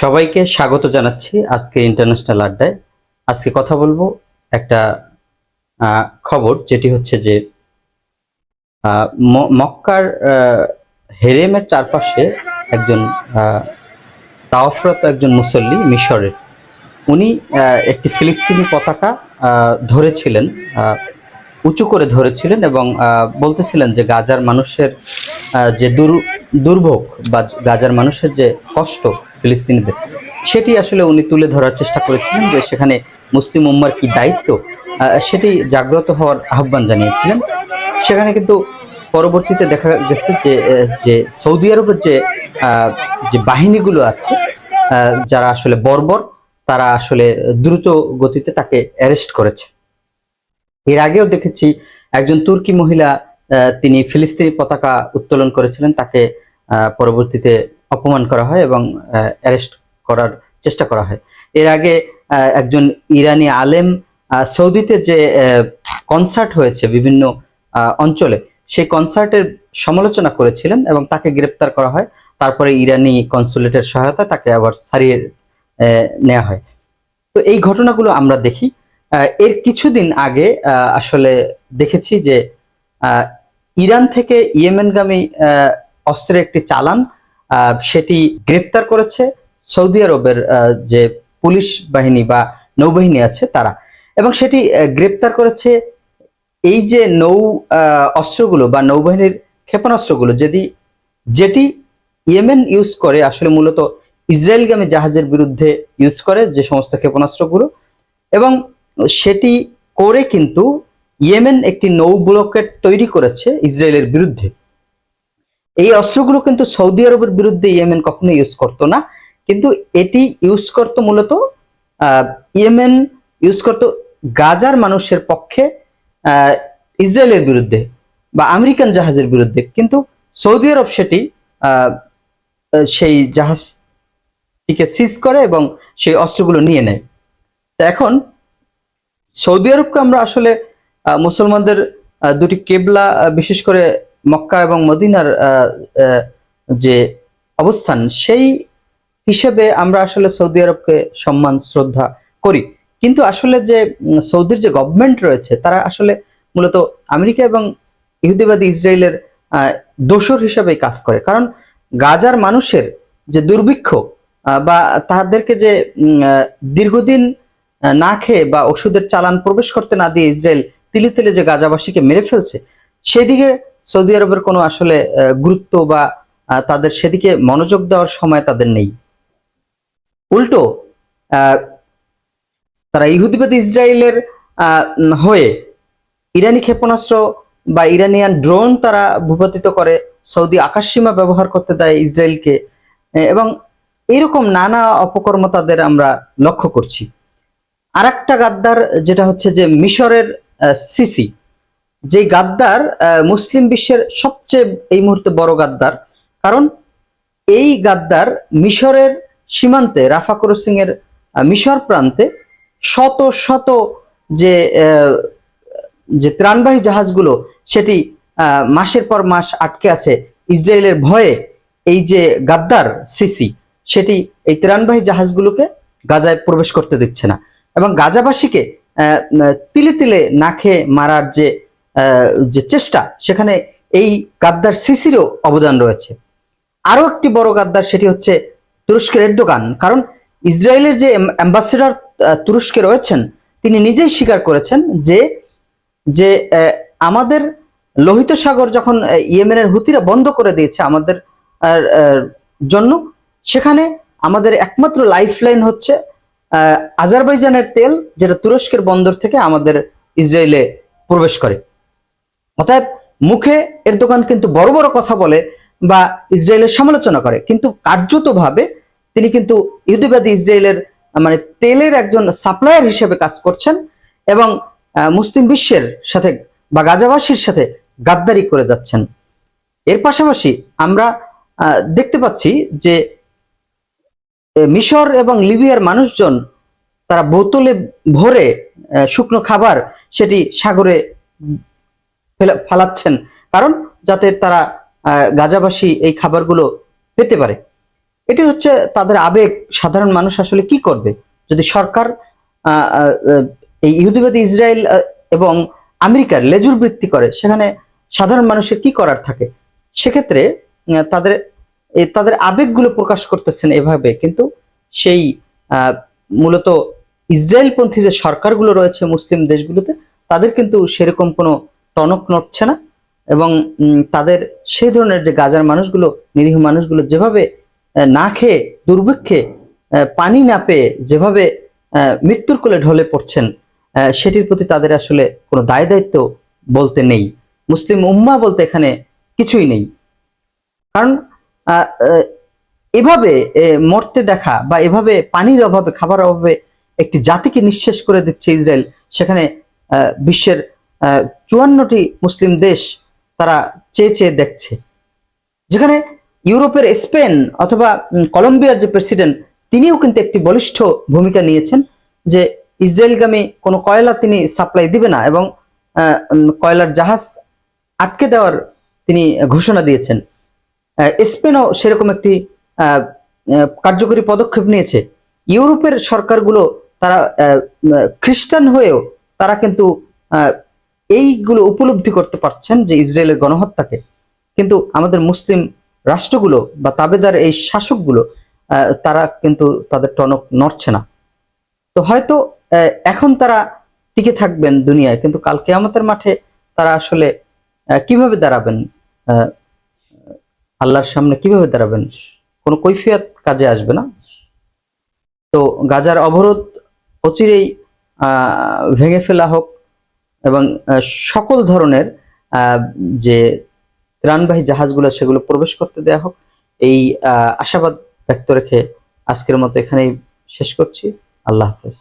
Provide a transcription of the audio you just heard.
সবাইকে স্বাগত জানাচ্ছি আজকে ইন্টারন্যাশনাল আড্ডায়। আজকে কথা বলবো একটা খবর, যেটি হচ্ছে যে মক্কার হেরেমের চারপাশে একজন তাওয়াফরত একজন মুসল্লি মিশরের, উনি একটি ফিলিস্তিনি পতাকা ধরেছিলেন, উঁচু করে ধরেছিলেন এবং বলতেছিলেন যে গাজার মানুষের যে দুর্ভোগ বা গাজার মানুষের যে কষ্ট ফিলিস্তিনিদের, সেটি আসলে উনি তুলে ধরার চেষ্টা করেছিলেন, যে সেখানে মুসলিম উম্মার কি দায়িত্ব সেটি জাগ্রত হওয়ার আহ্বান জানিয়েছিলেন। সেখানে কিন্তু পরবর্তীতে দেখা গেছে যে যে সৌদি আরবের যে বাহিনীগুলো আছে, যারা আসলে বর্বর, তারা আসলে দ্রুত গতিতে তাকে অ্যারেস্ট করেছে। এর আগেও দেখেছি একজন তুর্কি মহিলা, তিনি ফিলিস্তিনি পতাকা উত্তোলন করেছিলেন, তাকে পরবর্তীতে অপমান করা হয় এবং অ্যারেস্ট করার চেষ্টা করা হয়। এর আগে একজন ইরানি আলেম সৌদিতে যে কনসার্ট হয়েছে বিভিন্ন অঞ্চলে, সেই কনসার্টের সমালোচনা করেছিলেন এবং তাকে গ্রেপ্তার করা হয়। তারপরে ইরানি কনসুলেটের সহায়তায় তাকে আবার ছাড়িয়ে নেওয়া হয়। তো এই ঘটনাগুলো আমরা দেখি। এর কিছুদিন আগে আসলে দেখেছি যে ইরান থেকে ইয়েমেনগামী অস্ত্রের একটি চালান, সেটি গ্রেফতার করেছে সৌদি আরবের যে পুলিশ বাহিনী বা নৌবাহিনী আছে তারা, এবং সেটি গ্রেফতার করেছে এই যে অস্ত্রগুলো বা নৌবাহিনীর ক্ষেপণাস্ত্রগুলো যেটি ইয়েমেন ইউজ করে, আসলে মূলত ইসরায়েলগামী জাহাজের বিরুদ্ধে ইউজ করে যে সমস্ত ক্ষেপণাস্ত্রগুলো, এবং সেটি করে কিন্তু ইয়েমেন একটি নৌ ব্লকেট তৈরি করেছে ইসরায়েলের বিরুদ্ধে। এই অস্ত্রগুলো কিন্তু সৌদি আরবের বিরুদ্ধে ইয়েমেন কখনো ইউজ করতো না, কিন্তু এটি ইউজ করতো মূলত ইয়েমেন ইউজ করতো গাজার মানুষের পক্ষে, ইসরায়েলের বিরুদ্ধে বা আমেরিকান জাহাজের বিরুদ্ধে। কিন্তু সৌদি আরব সেটি সেই জাহাজটিকে সিজ করে এবং সেই অস্ত্রগুলো নিয়ে নেয়। এখন সৌদি আরবকে আমরা আসলে মুসলমানদের দুটি কেবলা, বিশেষ করে মক্কা এবং মদিনার যে অবস্থান, সেই হিসেবে আমরা আসলে সৌদি আরবকে সম্মান শ্রদ্ধা করি। কিন্তু আসলে যে সৌদির যে গভর্নমেন্ট রয়েছে, তারা আসলে মূলত আমেরিকা এবং ইহুদিবাদী ইসরায়েলের দোসর হিসেবে কাজ করে। কারণ গাজার মানুষের যে দুর্ভিক্ষ বা তাদেরকে যে দীর্ঘদিন না খেয়ে বা ওষুধের চালান প্রবেশ করতে না দিয়ে ইসরায়েল তিলে তিলে যে গাজাবাসীকে মেরে ফেলছে, সেদিকে সৌদি আরবের কোনো আসলে গুরুত্ব বা তাদের সেদিকে মনোযোগ দেওয়ার সময় তাদের নেই। উল্টো তারা ইহুদিবাদী ইসরায়েলের হয়ে ইরানি ক্ষেপণাস্ত্র বা ইরানিয়ান ড্রোন তারা ভূপাতিত করে, সৌদি আকাশসীমা ব্যবহার করতে দেয় ইসরায়েলকে, এবং এরকম নানা অপকর্ম তাদের আমরা লক্ষ্য করছি। আর একটা গাদ্দার, যেটা হচ্ছে যে মিশরের সিসি, যে গাদ্দার মুসলিম বিশ্বের সবচেয়ে এই মুহূর্তে বড় গাদ্দার। কারণ এই গাদ্দার মিশরের সীমান্তে, রাফা ক্রসিং এর মিশর প্রান্তে শত শত যে ত্রাণবাহী জাহাজগুলো, সেটি মাসের পর মাস আটকে আছে ইসরায়েলের ভয়ে। এই যে গাদ্দার সিসি, সেটি এই ত্রাণবাহী জাহাজগুলোকে গাজায় প্রবেশ করতে দিচ্ছে না, এবং গাজাবাসীকে তিলে তিলে না খেয়ে মারার যে চেষ্টা, সেখানে এই গাদ্দার সিসিরও অবদান রয়েছে। আরো একটি বড় গাদ্দার, সেটি হচ্ছে তুরস্কের এরদোগান। কারণ ইসরায়েলের যে অ্যাম্বাসেডর তুরস্কে রয়েছেন, তিনি নিজেই স্বীকার করেছেন যে যে আমাদের লোহিত সাগর যখন ইয়েমেনের হুতিরা বন্ধ করে দিয়েছে আমাদের জন্য, সেখানে আমাদের একমাত্র লাইফলাইন হচ্ছে আজারবাইজানের তেল, যেটা তুরস্কের বন্দর থেকে আমাদের ইসরায়েলে প্রবেশ করে। অতএব মুখে এরদোগান কিন্তু বড় বড় কথা বলে বা ইসরায়েলের সমালোচনা করে, কিন্তু কার্যতভাবে তিনি কিন্তু ইহুদিবাদী ইসরায়েলের মানে তেলের একজন সাপ্লায়ার হিসেবে কাজ করছেন, এবং মুসলিম বিশ্বের সাথে বা গাজাবাসীর সাথে গাদ্দারি করে যাচ্ছেন। এর পাশাপাশি আমরা দেখতে পাচ্ছি যে মিশর এবং লিবিয়ার মানুষজন তারা বোতলে ভরে শুকনো খাবার সেটি সাগরে ফালাচ্ছেন, কারণ যাতে তারা গাজাবাসী এই খাবারগুলো পেতে পারে। এটি হচ্ছে তাদের আবেগ। সাধারণ মানুষ আসলে কি করবে যদি সরকার আহ, আহ, আহ, এই ইহুদিবাদী ইসরায়েল এবং আমেরিকার লেজুর বৃত্তি করে, সেখানে সাধারণ মানুষের কি করার থাকে? সেক্ষেত্রে তাদের তাদের আবেগগুলো প্রকাশ করতেছেন এভাবে, কিন্তু সেই আহ, মূলত ইসরায়েলপন্থী যে সরকারগুলো রয়েছে মুসলিম দেশগুলোতে, তাদের কিন্তু সেরকম কোনো টনক নড়ছে না। এবং তাদের সেই ধরনের যে গাজার মানুষগুলো, নিরীহ মানুষগুলো যেভাবে না খেয়ে দুর্ভিক্ষে পানি না পেয়ে যেভাবে মৃত্যুর কোলে ঢলে পড়ছেন, সেটির প্রতি তাদের আসলে কোনো দায় দায়িত্ব বলতে নেই। মুসলিম উম্মাহ বলতে এখানে কিছুই নেই। কারণ আহ, আহ, এভাবে মরতে দেখা বা এভাবে পানির অভাবে, খাবার অভাবে একটি জাতিকে নিঃশেষ করে দিচ্ছে ইসরায়েল, সেখানে বিশ্বের 54টি মুসলিম দেশ তারা চেয়ে চেয়ে দেখছে। যেখানে ইউরোপের স্পেন অথবা কলম্বিয়ার যে প্রেসিডেন্ট, তিনিও কিন্তু একটি বলিষ্ঠ ভূমিকা নিয়েছেন যে ইসরায়েলগামী কোনো কয়লা তিনি সাপ্লাই দিবে না, এবং কয়লার জাহাজ আটকে দেওয়ার তিনি ঘোষণা দিয়েছেন। স্পেনও সেরকম একটি কার্যকরী পদক্ষেপ নিয়েছে। ইউরোপের সরকারগুলো তারা খ্রিস্টান হয়েও তারা কিন্তু এইগুলো উপলব্ধি করতে পারছেন যে ইসরায়েলের গণহত্যাকে, কিন্তু আমাদের মুসলিম রাষ্ট্রগুলো বা তাবেদার এই শাসকগুলো তারা কিন্তু তাদের টনক নড়ছে না। তো হয়তো এখন তারা টিকে থাকবেন দুনিয়ায়, কিন্তু কাল কিয়ামতের মাঠে তারা আসলে কিভাবে দাঁড়াবেন, আল্লাহর সামনে কিভাবে দাঁড়াবেন, কোনো কৈফিয়ত কাজে আসবে না। তো গাজার অবরোধ অচিরেই ভেঙে ফেলা হোক, এবং সকল ধরনের যে ত্রাণবাহী জাহাজগুলো সেগুলো প্রবেশ করতে দেয়া হোক, এই আশাবাদ ব্যক্ত রেখে আজকের মতো এখানেই শেষ করছি। আল্লাহ হাফেজ।